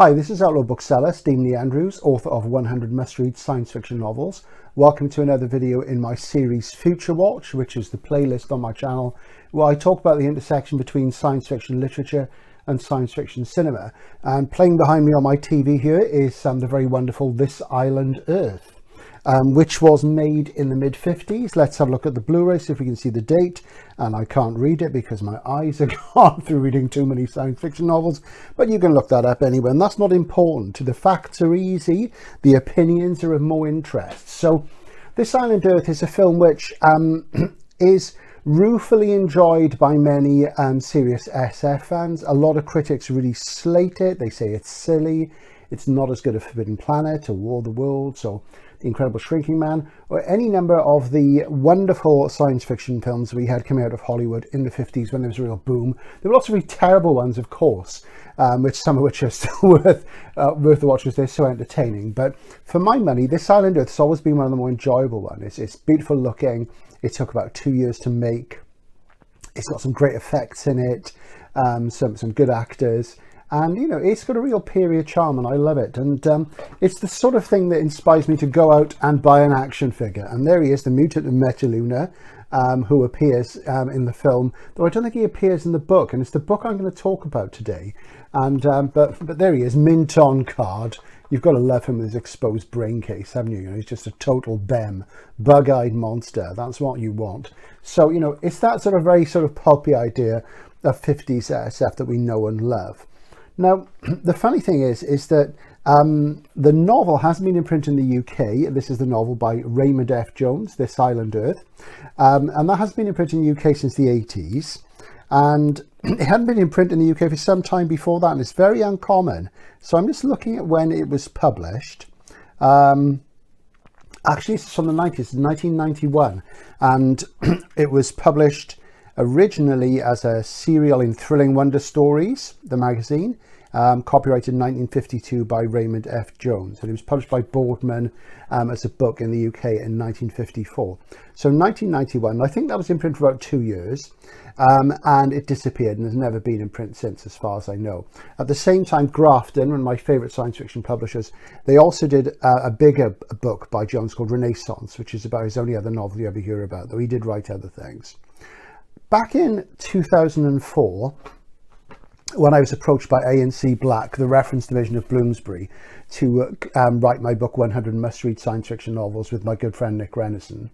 Hi, this is Outlaw Bookseller, Stephen Lee Andrews, author of 100 must-read science fiction novels. Welcome to another video in my series Future Watch, which is the playlist on my channel, where I talk about the intersection between science fiction literature and science fiction cinema. And playing behind me on my TV here is the very wonderful This Island Earth, which was made in the mid-50s. Let's have a look at the Blu-ray, see if we can see the date. And I can't read it because my eyes are gone through reading too many science fiction novels, but you can look that up anyway, and that's not important. The facts are easy, the opinions are of more interest. So This Island Earth is a film which is ruefully enjoyed by many serious SF fans. A lot of critics really slate it. They say it's silly, it's not as good as Forbidden Planet or War of the Worlds or The Incredible Shrinking Man, or any number of the wonderful science fiction films we had coming out of Hollywood in the 50s when there was a real boom. There were lots of really terrible ones, of course, some of which are still worth the watch because they're so entertaining. But for my money, This Island Earth has always been one of the more enjoyable ones. It's beautiful looking. It took about 2 years to make. It's got some great effects in it, some good actors. And, you know, it's got a real period charm and I love it. And it's the sort of thing that inspires me to go out and buy an action figure. And there he is, the mutant Metaluna, who appears in the film, though I don't think he appears in the book. And it's the book I'm going to talk about today. And but there he is, mint on card. You've got to love him with his exposed brain case, haven't you? You know, he's just a total bem, bug-eyed monster. That's what you want. So, you know, it's that sort of very sort of pulpy idea of 50s SF that we know and love. Now, the funny thing is that the novel hasn't been in print in the UK. This is the novel by Raymond F. Jones, This Island Earth. And that hasn't been in print in the UK since the 80s. And it hadn't been in print in the UK for some time before that, and it's very uncommon. So I'm just looking at when it was published. Actually, it's from the 90s, 1991. And it was published originally as a serial in Thrilling Wonder Stories, the magazine, copyrighted 1952 by Raymond F. Jones. And it was published by Boardman as a book in the UK in 1954. So 1991, I think that was in print for about 2 years, and it disappeared and has never been in print since, as far as I know. At the same time, Grafton, one of my favourite science fiction publishers, they also did a bigger book by Jones called Renaissance, which is about his only other novel you ever hear about, though he did write other things. Back in 2004, when I was approached by A&C Black, the reference division of Bloomsbury, to write my book 100 must-read science fiction novels with my good friend Nick Renison,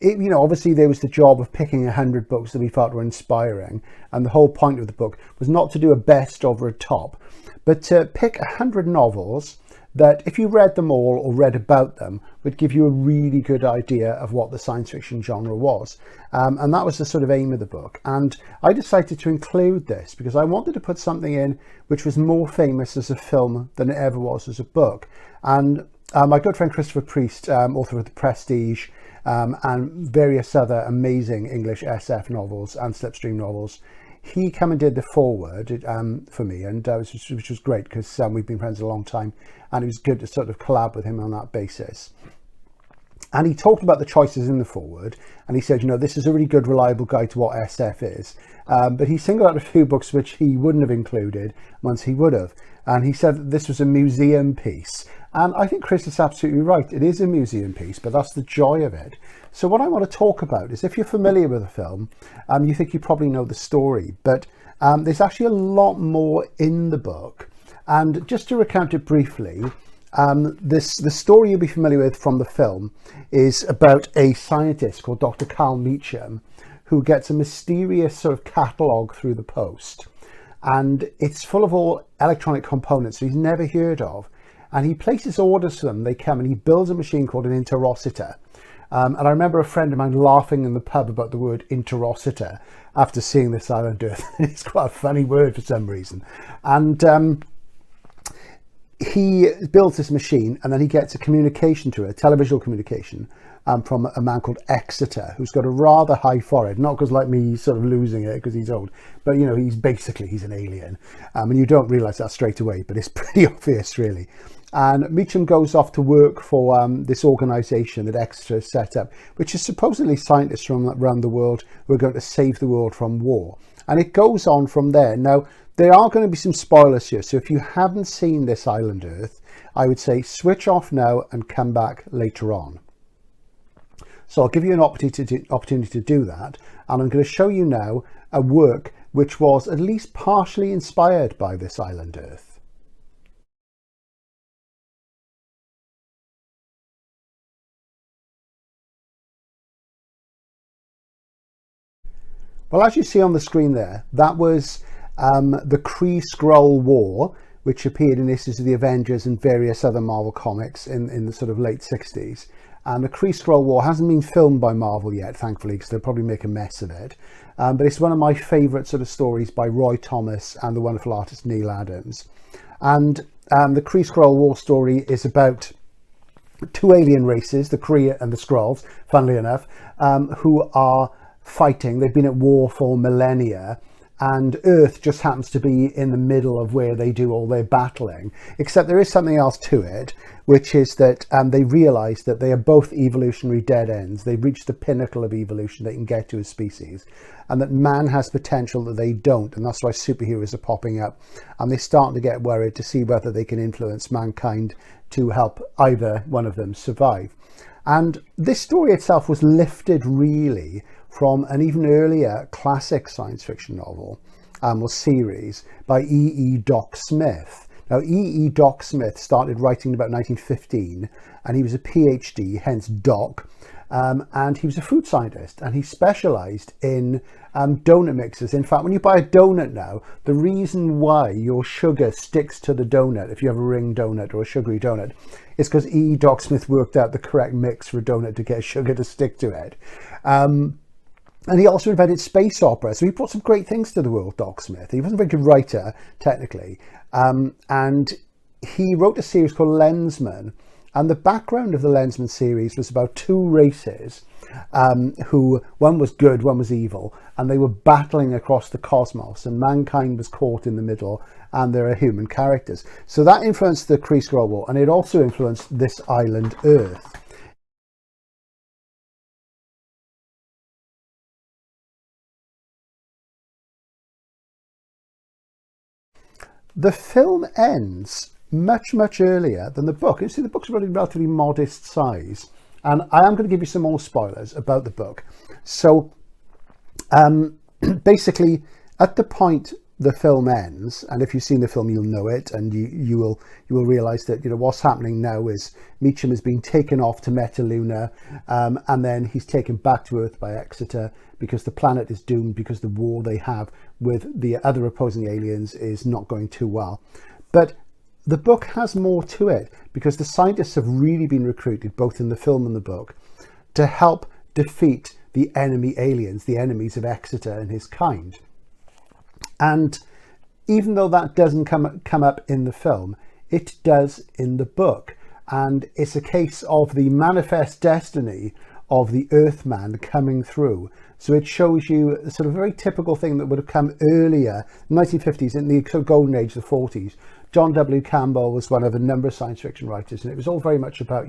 you know, obviously there was the job of picking 100 books that we felt were inspiring, and the whole point of the book was not to do a best over a top, but to pick 100 novels that, if you read them all or read about them, would give you a really good idea of what the science fiction genre was. And that was the sort of aim of the book. And I decided to include this because I wanted to put something in which was more famous as a film than it ever was as a book. And my good friend Christopher Priest, author of The Prestige, and various other amazing English SF novels and slipstream novels, he came and did the foreword for me, and which was great because we've been friends a long time, and it was good to sort of collab with him on that basis. And he talked about the choices in the foreword, and he said, you know, this is a really good, reliable guide to what SF is. But he singled out a few books which he wouldn't have included once he would have. And he said that this was a museum piece. And I think Chris is absolutely right. It is a museum piece, but that's the joy of it. So what I want to talk about is, if you're familiar with the film, you think you probably know the story, but there's actually a lot more in the book. And just to recount it briefly, the story you'll be familiar with from the film is about a scientist called Dr. Carl Meacham, who gets a mysterious sort of catalogue through the post. And it's full of all electronic components that he's never heard of. And he places orders for them. They come, and he builds a machine called an interocitor. And I remember a friend of mine laughing in the pub about the word interocitor after seeing This Island Earth. It's quite a funny word for some reason. And he builds this machine, and then he gets a communication to it, a televisual communication, from a man called Exeter, who's got a rather high forehead, not because like me, he's sort of losing it because he's old, but you know, he's an alien. And you don't realize that straight away, but it's pretty obvious really. And Meacham goes off to work for this organisation that Exeter has set up, which is supposedly scientists from around the world who are going to save the world from war. And it goes on from there. Now, there are going to be some spoilers here, so if you haven't seen This Island Earth, I would say switch off now and come back later on. So I'll give you an opportunity to do that, and I'm going to show you now a work which was at least partially inspired by This Island Earth. Well, as you see on the screen there, that was the Kree-Skrull War, which appeared in issues of the Avengers and various other Marvel comics in the sort of late 60s. And the Kree-Skrull War hasn't been filmed by Marvel yet, thankfully, because they'll probably make a mess of it. But it's one of my favourite sort of stories by Roy Thomas and the wonderful artist Neil Adams. And the Kree-Skrull War story is about two alien races, the Kree and the Skrulls, funnily enough, who are fighting. They've been at war for millennia, and Earth just happens to be in the middle of where they do all their battling, except there is something else to it, which is that they realise that they are both evolutionary dead ends. They've reached the pinnacle of evolution they can get to as species, and that man has potential that they don't, and that's why superheroes are popping up, and they're starting to get worried to see whether they can influence mankind to help either one of them survive. And this story itself was lifted really from an even earlier classic science fiction novel or series by E. Doc Smith. Now, E. Doc Smith started writing in about 1915, and he was a PhD, hence Doc, and he was a food scientist, and he specialised in donut mixes. In fact, when you buy a donut now, the reason why your sugar sticks to the donut, if you have a ring donut or a sugary donut, is because E. Doc Smith worked out the correct mix for a donut to get sugar to stick to it. And he also invented space opera. So he brought some great things to the world, Doc Smith. He wasn't a very good writer, technically. And he wrote a series called Lensman. And the background of the Lensman series was about two races who, one was good, one was evil. And they were battling across the cosmos. And mankind was caught in the middle. And there are human characters. So that influenced the Kree-Skrull War. And it also influenced This Island Earth. The film ends much earlier than the book. You see, the book's a relatively modest size, and I am going to give you some more spoilers about the book. So basically, at the point the film ends, and if you've seen the film, you'll know it, and you will realise that what's happening now is Meacham has been taken off to Metaluna, and then he's taken back to Earth by Exeter because the planet is doomed because the war they have with the other opposing aliens is not going too well. But the book has more to it because the scientists have really been recruited, both in the film and the book, to help defeat the enemy aliens, the enemies of Exeter and his kind. And even though that doesn't come up in the film, it does in the book. And it's a case of the manifest destiny of the Earthman coming through. So it shows you a sort of very typical thing that would have come earlier, 1950s, in the golden age, the 40s. John W. Campbell was one of a number of science fiction writers, and it was all very much about,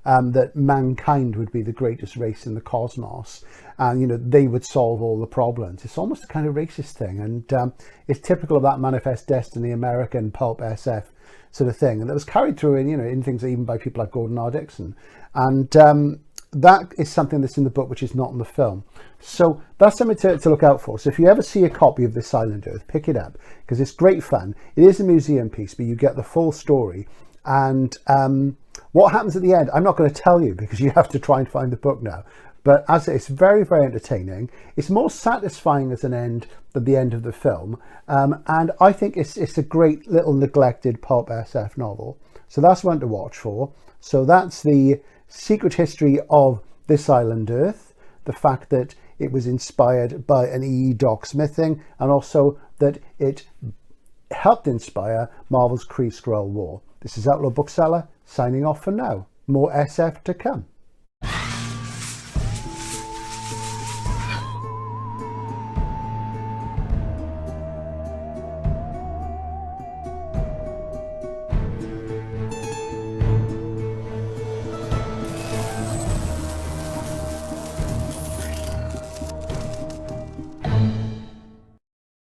that mankind would be the greatest race in the cosmos, and, they would solve all the problems. It's almost a kind of racist thing, and it's typical of that manifest destiny, American pulp SF sort of thing. And that was carried through in things even by people like Gordon R. Dixon. And that is something that's in the book, which is not in the film. So that's something to look out for. So if you ever see a copy of This Island Earth, pick it up, because it's great fun. It is a museum piece, but you get the full story. And what happens at the end, I'm not going to tell you because you have to try and find the book now. But as it's very entertaining. It's more satisfying as an end than the end of the film. And I think it's a great little neglected pulp SF novel. So that's one to watch for. So that's the secret history of This Island Earth, the fact that it was inspired by an E. Doc Smith thing, and also that it helped inspire Marvel's Kree-Skrull War. This is Outlaw Bookseller signing off for now. More SF to come.